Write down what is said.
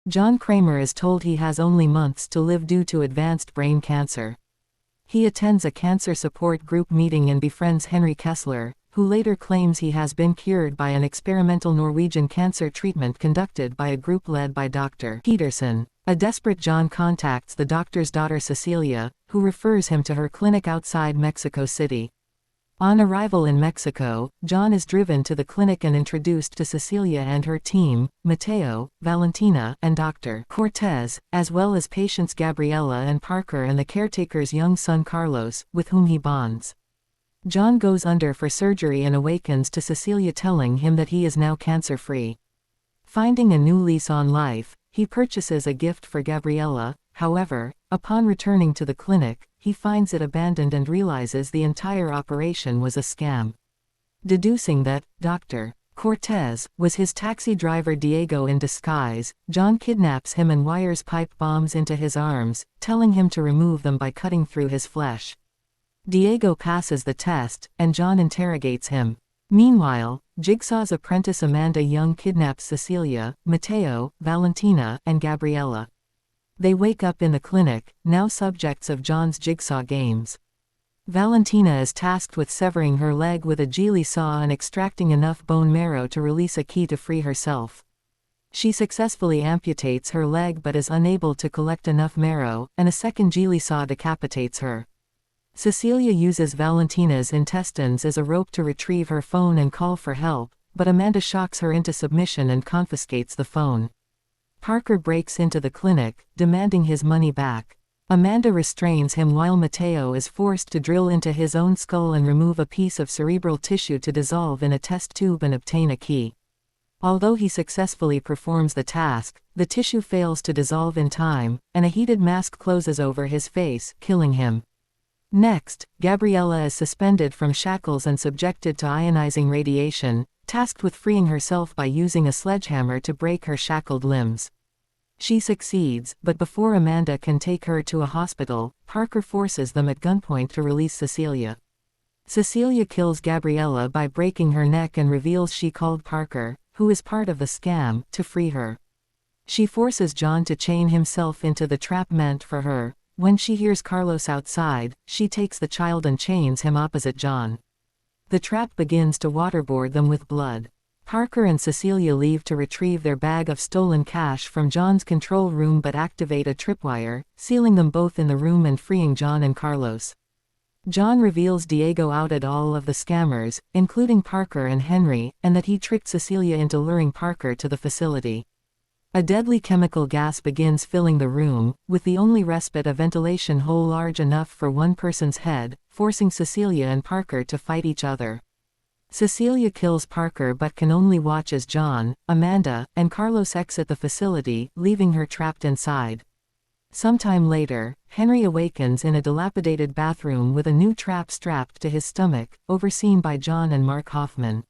John Kramer is told he has only months to live due to advanced brain cancer. He attends a cancer support group meeting and befriends Henry Kessler, who later claims he has been cured by an experimental Norwegian cancer treatment conducted by a group led by Dr. Peterson. A desperate John contacts the doctor's daughter Cecilia, who refers him to her clinic outside Mexico City. On arrival in Mexico, John is driven to the clinic and introduced to Cecilia and her team, Mateo, Valentina, and Dr. Cortez, as well as patients Gabriella and Parker and the caretaker's young son Carlos, with whom he bonds. John goes under for surgery and awakens to Cecilia telling him that he is now cancer-free. Finding a new lease on life, he purchases a gift for Gabriella. However, upon returning to the clinic, he finds it abandoned and realizes the entire operation was a scam. Deducing that Dr. Cortez was his taxi driver Diego in disguise, John kidnaps him and wires pipe bombs into his arms, telling him to remove them by cutting through his flesh. Diego passes the test, and John interrogates him. Meanwhile, Jigsaw's apprentice Amanda Young kidnaps Cecilia, Mateo, Valentina, and Gabriella. They wake up in the clinic, now subjects of John's jigsaw games. Valentina is tasked with severing her leg with a geely saw and extracting enough bone marrow to release a key to free herself. She successfully amputates her leg but is unable to collect enough marrow, and a second geely saw decapitates her. Cecilia uses Valentina's intestines as a rope to retrieve her phone and call for help, but Amanda shocks her into submission and confiscates the phone. Parker breaks into the clinic, demanding his money back. Amanda restrains him while Mateo is forced to drill into his own skull and remove a piece of cerebral tissue to dissolve in a test tube and obtain a key. Although he successfully performs the task, the tissue fails to dissolve in time, and a heated mask closes over his face, killing him. Next, Gabriella is suspended from shackles and subjected to ionizing radiation, tasked with freeing herself by using a sledgehammer to break her shackled limbs. She succeeds, but before Amanda can take her to a hospital, Parker forces them at gunpoint to release Cecilia. Cecilia kills Gabriella by breaking her neck and reveals she called Parker, who is part of the scam, to free her. She forces John to chain himself into the trap meant for her. When she hears Carlos outside, she takes the child and chains him opposite John. The trap begins to waterboard them with blood. Parker and Cecilia leave to retrieve their bag of stolen cash from John's control room but activate a tripwire, sealing them both in the room and freeing John and Carlos. John reveals Diego outed all of the scammers, including Parker and Henry, and that he tricked Cecilia into luring Parker to the facility. A deadly chemical gas begins filling the room, with the only respite a ventilation hole large enough for one person's head, forcing Cecilia and Parker to fight each other. Cecilia kills Parker but can only watch as John, Amanda, and Carlos exit the facility, leaving her trapped inside. Sometime later, Henry awakens in a dilapidated bathroom with a new trap strapped to his stomach, overseen by John and Mark Hoffman.